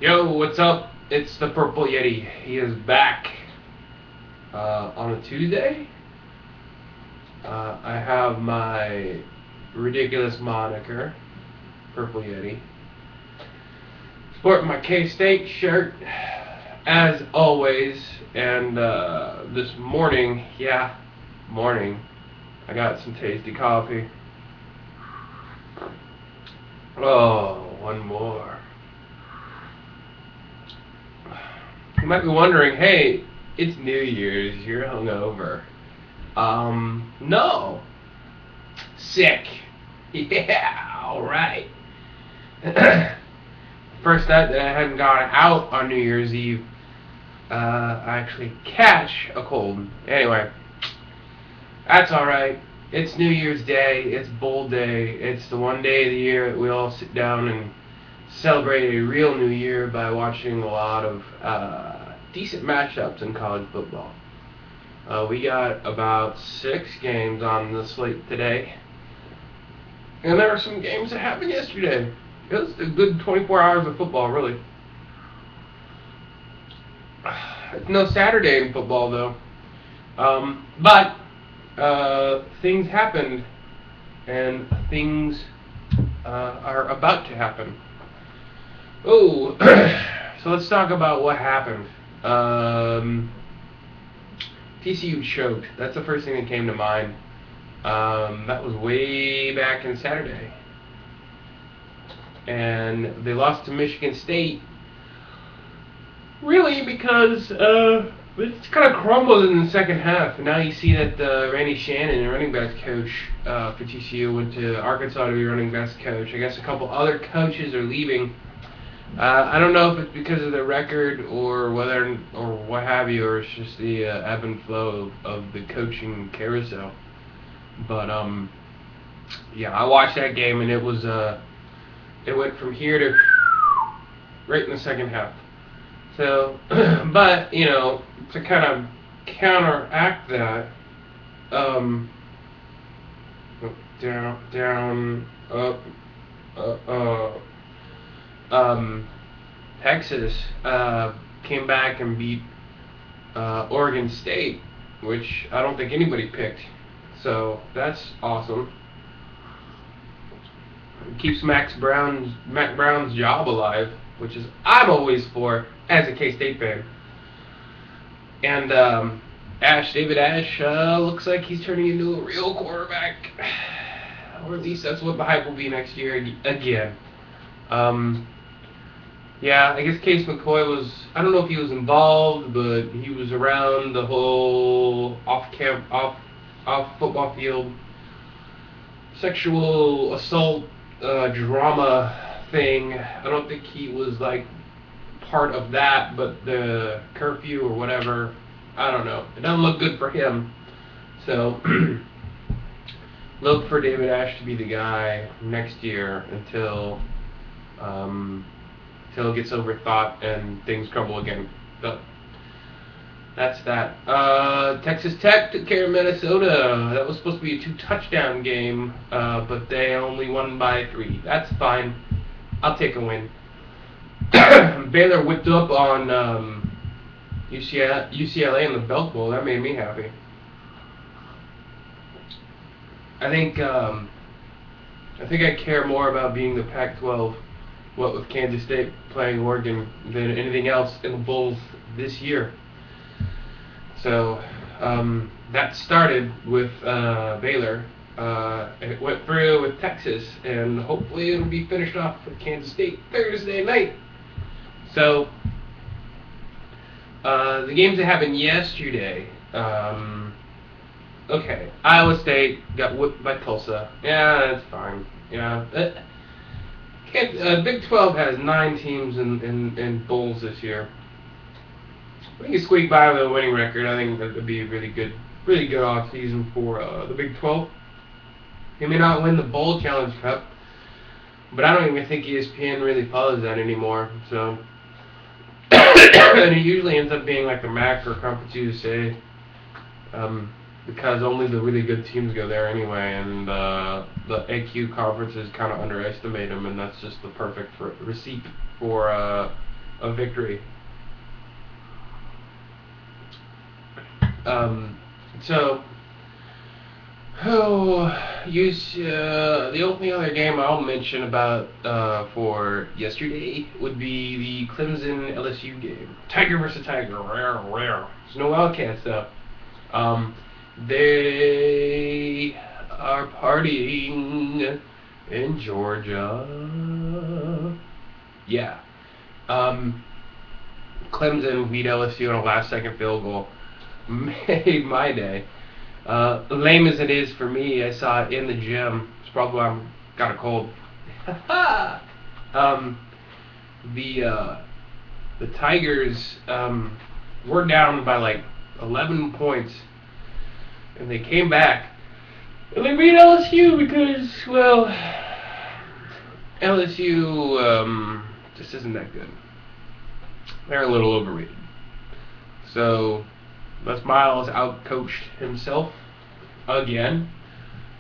Yo, what's up? It's the Purple Yeti. He is back on a Tuesday. I have my ridiculous moniker, Purple Yeti. Sporting my K-State shirt, as always. And this morning, I got some tasty coffee. Oh, one more. You might be wondering, hey, it's New Year's, you're hungover. No. Sick. Yeah, alright. First night that I hadn't gone out on New Year's Eve, I actually catch a cold. Anyway, that's alright. It's New Year's Day, it's Bowl Day, it's the one day of the year that we all sit down and celebrate a real New Year by watching a lot of decent matchups in college football. We got about 6 games on the slate today, and there were some games that happened yesterday. It was a good 24 hours of football, really. It's no Saturday in football, though. But things happened, and things are about to happen. Oh, so let's talk about what happened. TCU choked. That's the first thing that came to mind. That was way back in Saturday. And they lost to Michigan State. Really, because it's kind of crumbled in the second half. And now you see that Randy Shannon, the running backs coach for TCU, went to Arkansas to be running backs coach. I guess a couple other coaches are leaving. I don't know if it's because of the record or whether or what have you, or it's just the ebb and flow of the coaching carousel. But yeah, I watched that game and it was it went from here to right in the second half. So, but you know, to kind of counteract that, down, up. Texas came back and beat Oregon State, which I don't think anybody picked. So that's awesome. It keeps Mac Brown's job alive, which is I'm always for as a K-State fan. And David Ash looks like he's turning into a real quarterback, or at least that's what the hype will be next year again. Yeah, I guess Case McCoy was, I don't know if he was involved, but he was around the whole off football field sexual assault drama thing. I don't think he was like part of that, but the curfew or whatever, I don't know. It doesn't look good for him. So look for David Ash to be the guy next year until it gets overthought and things crumble again. So that's that. Texas Tech took care of Minnesota. That was supposed to be a 2-touchdown game, but they only won by 3. That's fine. I'll take a win. Baylor whipped up on UCLA in the Belt Bowl. That made me happy. I think I care more about being the Pac-12, what with Kansas State playing Oregon, than anything else in the Bowls this year. So that started with Baylor. It went through with Texas, and hopefully it'll be finished off with Kansas State Thursday night. So the games that happened yesterday. Okay, Iowa State got whipped by Tulsa. Yeah, that's fine. Yeah, Big 12 has 9 teams in bowls this year. I think you squeak by with a winning record. I think that would be a really good off season for the Big 12. They may not win the Bowl Challenge Cup, but I don't even think ESPN really follows that anymore. So, and it usually ends up being like the MAC or Conference USA. Because only the really good teams go there anyway, and the AQ conferences kind of underestimate them, and that's just the perfect receipt for a victory. So, the only other game I'll mention about for yesterday would be the Clemson LSU game. Tiger versus Tiger. Rare. There's no Wildcats though. They are partying in Georgia. Yeah. Clemson beat LSU on a last-second field goal. Made my day. Lame as it is for me, I saw it in the gym. It's probably why I got a cold. The Tigers were down by like 11 points, and they came back. And they beat LSU because, well, LSU just isn't that good. They're a little overrated. So, Les Miles outcoached himself again.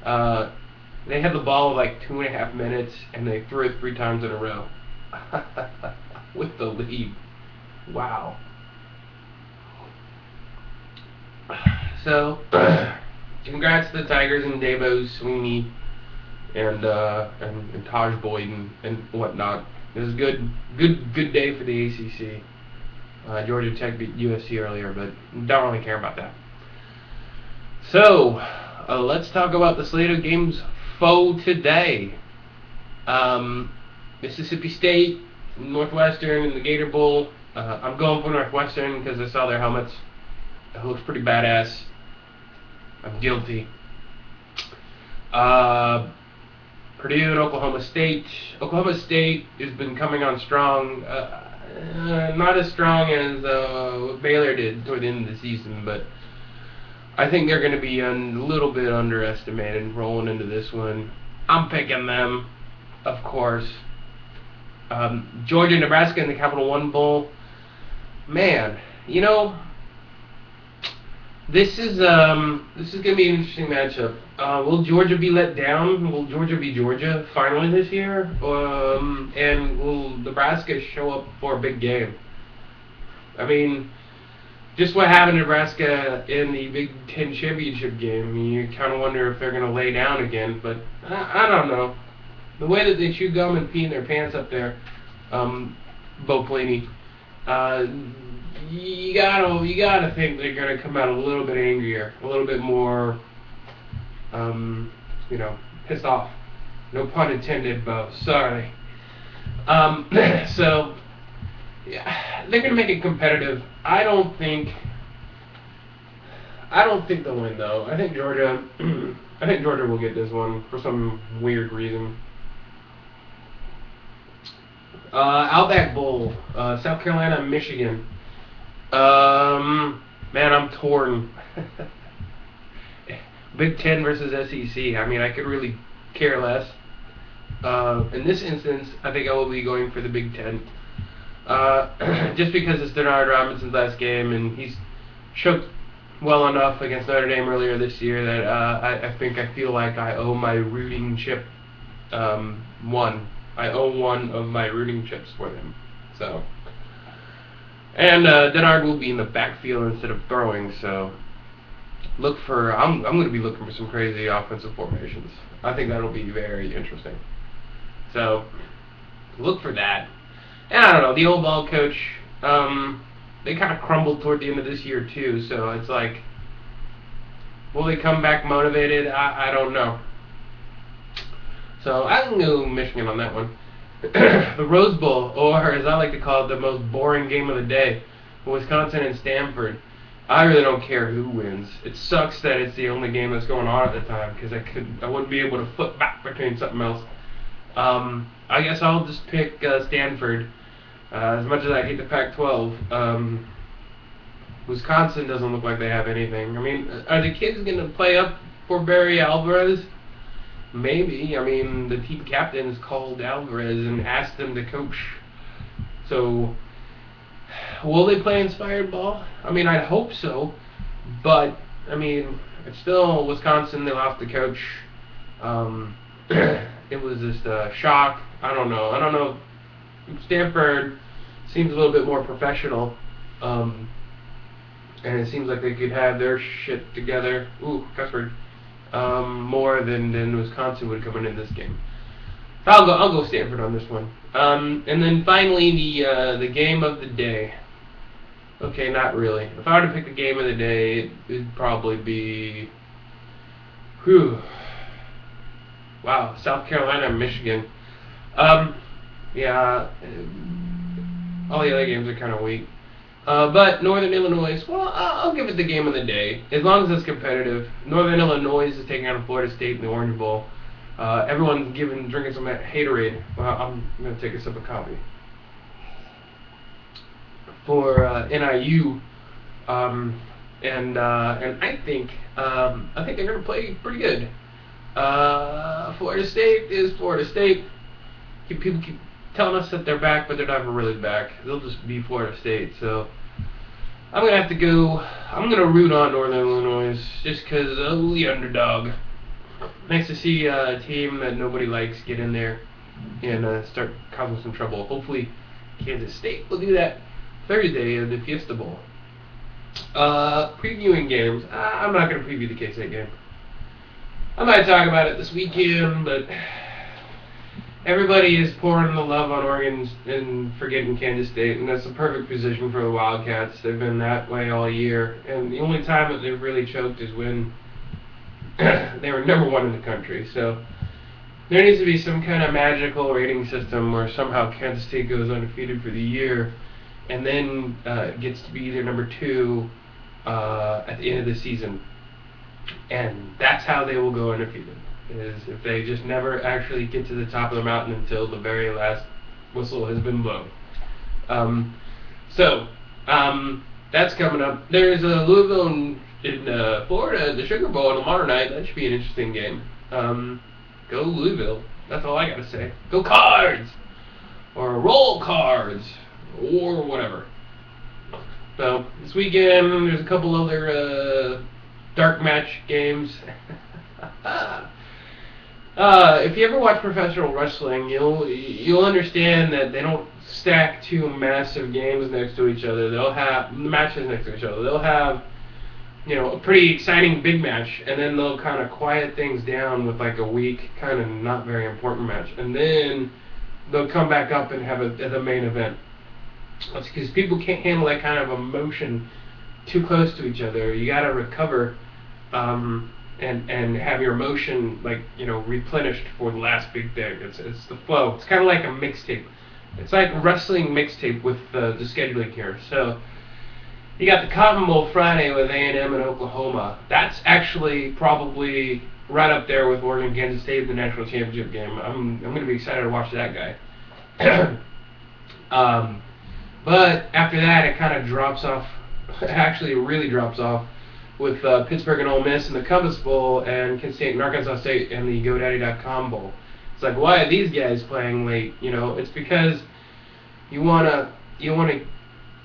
They had the ball like 2.5 minutes, and they threw it 3 times in a row with the lead. Wow. So, congrats to the Tigers and Dabo Sweeney and Taj Boyd and whatnot. It was a good day for the ACC. Georgia Tech beat USC earlier, but don't really care about that. So, let's talk about the slate of games for today. Mississippi State, Northwestern, and the Gator Bowl. I'm going for Northwestern because I saw their helmets. It looks pretty badass. I'm guilty. Purdue and Oklahoma State. Oklahoma State has been coming on strong. Not as strong as what Baylor did toward the end of the season, but I think they're going to be a little bit underestimated rolling into this one. I'm picking them, of course. Georgia, Nebraska in the Capital One Bowl. Man, you know, this is going to be an interesting matchup. Will Georgia be let down? Will Georgia be Georgia finally this year? And will Nebraska show up for a big game? I mean, just what happened to Nebraska in the Big Ten championship game. I mean, you kind of wonder if they're going to lay down again. But I don't know. The way that they chew gum and pee in their pants up there, Bo Pelini, you gotta think they're gonna come out a little bit angrier, a little bit more, pissed off. No pun intended, Bo. Sorry. So, yeah, they're gonna make it competitive. I don't think they'll win though. I think Georgia will get this one for some weird reason. Outback Bowl, South Carolina, Michigan. Man, I'm torn. Big Ten versus SEC. I mean, I could really care less. In this instance, I think I will be going for the Big Ten. Just because it's Denard Robinson's last game, and he's choked well enough against Notre Dame earlier this year that I feel like I owe my rooting chip one. I owe one of my rooting chips for them. So, and Denard will be in the backfield instead of throwing. So, I'm going to be looking for some crazy offensive formations. I think that'll be very interesting. So, look for that. And I don't know, the old ball coach, they kind of crumbled toward the end of this year too. So it's like, will they come back motivated? I don't know. So I can go Michigan on that one. The Rose Bowl, or as I like to call it, the most boring game of the day, Wisconsin and Stanford. I really don't care who wins. It sucks that it's the only game that's going on at the time because I wouldn't be able to flip back between something else. I guess I'll just pick Stanford. As much as I hate the Pac-12, Wisconsin doesn't look like they have anything. I mean, are the kids going to play up for Barry Alvarez? Maybe. I mean, the team captains called Alvarez and asked him to coach. So, will they play inspired ball? I mean, I'd hope so. But, I mean, it's still Wisconsin. They lost the coach. It was just a shock. I don't know. Stanford seems a little bit more professional, and it seems like they could have their shit together. Ooh, cuss word. More than Wisconsin would come into this game. So I'll go Stanford on this one. And then finally the game of the day. Okay, not really. If I were to pick a game of the day, it'd probably be, wow, South Carolina and Michigan. Yeah, all the other games are kind of weak. But Northern Illinois, well, I'll give it the game of the day, as long as it's competitive. Northern Illinois is taking on Florida State in the Orange Bowl. Everyone's drinking some Haterade. Well, I'm going to take a sip of coffee. For NIU, and I think they're going to play pretty good. Florida State is Florida State. People keep telling us that they're back, but they're never really back. They'll just be Florida State. So I'm going to have to go. I'm going to root on Northern Illinois just because the underdog. Nice to see a team that nobody likes get in there and start causing some trouble. Hopefully Kansas State will do that Thursday in the Fiesta Bowl. Previewing games. I'm not going to preview the K-State game. I might talk about it this weekend, but everybody is pouring the love on Oregon and forgetting Kansas State, and that's the perfect position for the Wildcats. They've been that way all year, and the only time that they've really choked is when they were number one in the country. So there needs to be some kind of magical rating system where somehow Kansas State goes undefeated for the year and then gets to be either number two at the end of the season. And that's how they will go undefeated, is if they just never actually get to the top of the mountain until the very last whistle has been blown. That's coming up. There's a Louisville in Florida, the Sugar Bowl tomorrow night. That should be an interesting game. Go Louisville. That's all I got to say. Go Cards! Or roll Cards! Or whatever. So, this weekend, there's a couple other dark match games. If you ever watch professional wrestling, you'll understand that they don't stack two massive games next to each other. They'll have matches next to each other. They'll have, a pretty exciting big match, and then they'll kind of quiet things down with like a weak, kind of not very important match, and then they'll come back up and have the main event. That's because people can't handle that kind of emotion too close to each other. You got to recover and have your emotion replenished for the last big thing. It's the flow. It's kind of like a mixtape. It's like wrestling mixtape with the scheduling here. So you got the Cotton Bowl Friday with A&M and Oklahoma. That's actually probably right up there with Oregon Kansas State in the national championship game. I'm going to be excited to watch that guy. But after that, it kind of drops off. Actually, it really drops off with Pittsburgh and Ole Miss in the Compass Bowl and Kent State and Arkansas State and the GoDaddy.com Bowl. It's like, why are these guys playing late? It's because you wanna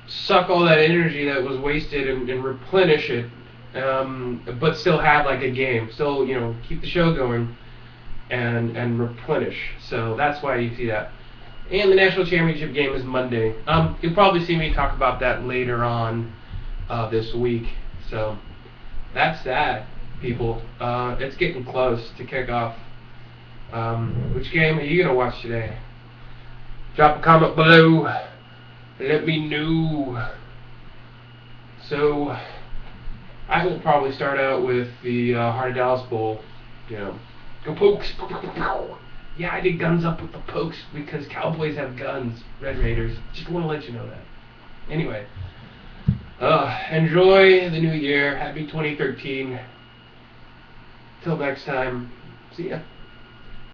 suck all that energy that was wasted and replenish it, but still have like a game. Still, keep the show going and replenish. So that's why you see that. And the national championship game is Monday. You'll probably see me talk about that later on this week. So that's that, people. It's getting close to kick off. Which game are you going to watch today? Drop a comment below. Let me know. So I will probably start out with the Heart of Dallas Bowl. Go Pokes. Yeah, I did guns up with the Pokes because Cowboys have guns. Red Raiders. Just want to let you know that. Anyway. Enjoy the new year. Happy 2013. Till next time. See ya.